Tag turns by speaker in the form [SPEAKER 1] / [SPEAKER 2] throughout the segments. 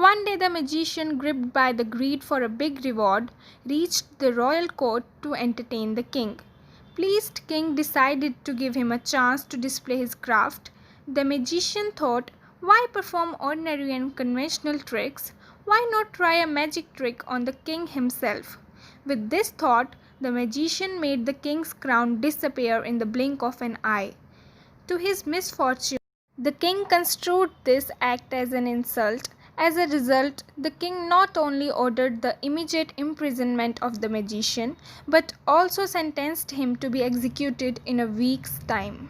[SPEAKER 1] One day, the magician, gripped by the greed for a big reward, reached the royal court to entertain the king. Pleased king decided to give him a chance to display his craft. The magician thought, why perform ordinary and conventional tricks? Why not try a magic trick on the king himself? With this thought, the magician made the king's crown disappear in the blink of an eye. To his misfortune, the king construed this act as an insult. As a result, the king not only ordered the immediate imprisonment of the magician, but also sentenced him to be executed in a week's time.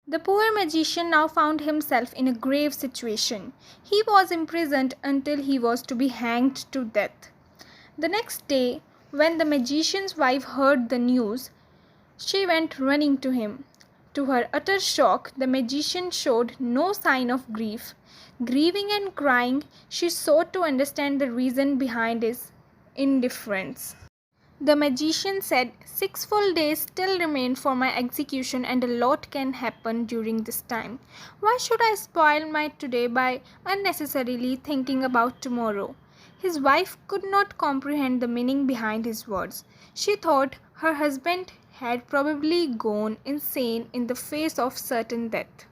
[SPEAKER 1] The poor magician now found himself in a grave situation. He was imprisoned until he was to be hanged to death. The next day, when the magician's wife heard the news, she went running to him. To her utter shock, the magician showed no sign of grief. Grieving and crying, she sought to understand the reason behind his indifference. The magician said, 6 full days still remain for my execution, and a lot can happen during this time. Why should I spoil my today by unnecessarily thinking about tomorrow? His wife could not comprehend the meaning behind his words. She thought her husband had probably gone insane in the face of certain death.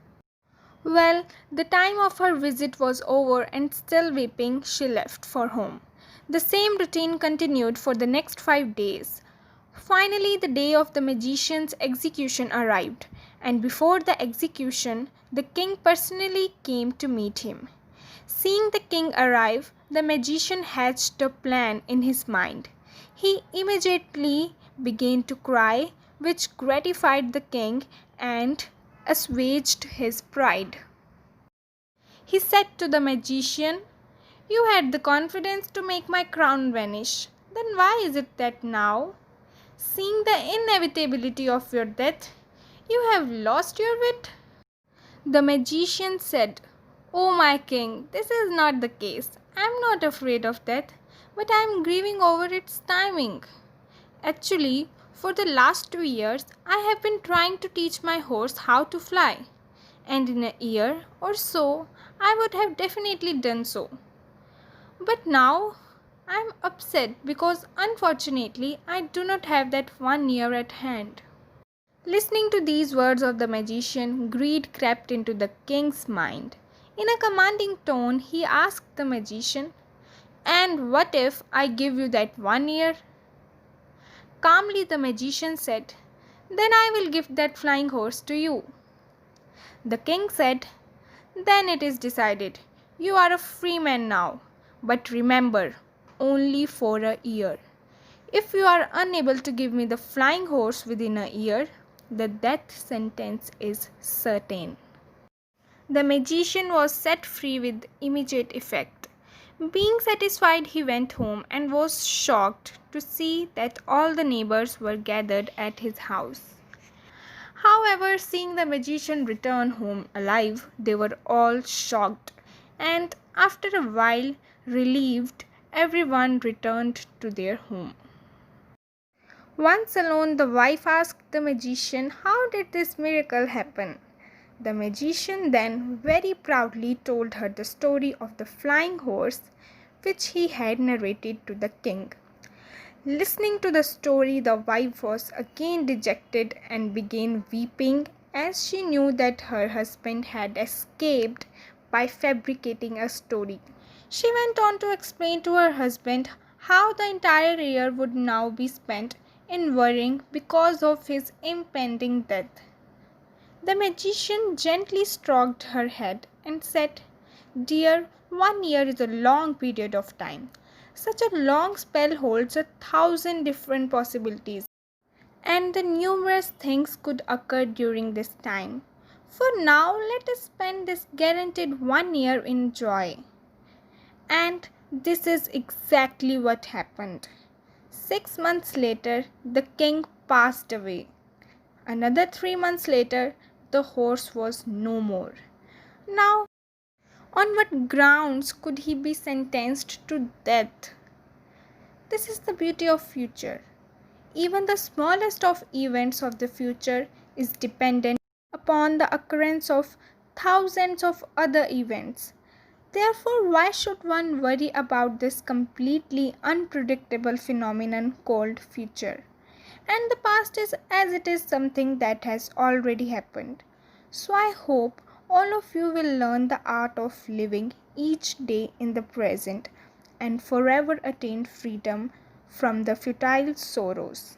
[SPEAKER 1] Well, the time of her visit was over, and still weeping, she left for home. The same routine continued for the next 5 days. Finally, the day of the magician's execution arrived, and before the execution, the king personally came to meet him. Seeing the king arrive, the magician hatched a plan in his mind. He immediately began to cry, which gratified the king and assuaged his pride. He said to the magician, you had the confidence to make my crown vanish. Then why is it that now, seeing the inevitability of your death, you have lost your wit? The magician said, O my king, this is not the case. I am not afraid of death, but I am grieving over its timing. Actually, for the last 2 years, I have been trying to teach my horse how to fly, and in a year or so, I would have definitely done so. But now, I am upset because unfortunately, I do not have that 1 year at hand. Listening to these words of the magician, greed crept into the king's mind. In a commanding tone, he asked the magician, and what if I give you that 1 year? Calmly the magician said, then I will give that flying horse to you. The king said, then it is decided. You are a free man now. But remember, only for a year. If you are unable to give me the flying horse within a year, the death sentence is certain. The magician was set free with immediate effect. Being satisfied, he went home and was shocked to see that all the neighbors were gathered at his house. However, seeing the magician return home alive, they were all shocked, and after a while, relieved, everyone returned to their home. Once alone, the wife asked the magician, how did this miracle happen? The magician then very proudly told her the story of the flying horse which he had narrated to the king. Listening to the story, the wife was again dejected and began weeping as she knew that her husband had escaped by fabricating a story. She went on to explain to her husband how the entire year would now be spent in worrying because of his impending death. The magician gently stroked her head and said, dear, 1 year is a long period of time. Such a long spell holds 1,000 different possibilities, and the numerous things could occur during this time. For now, let us spend this guaranteed 1 year in joy. And this is exactly what happened. 6 months later, the king passed away. Another 3 months later, the horse was no more. Now, on what grounds could he be sentenced to death? This is the beauty of future. Even the smallest of events of the future is dependent upon the occurrence of thousands of other events. Therefore, why should one worry about this completely unpredictable phenomenon called future? And the past is as it is something that has already happened. So I hope all of you will learn the art of living each day in the present and forever attain freedom from the futile sorrows.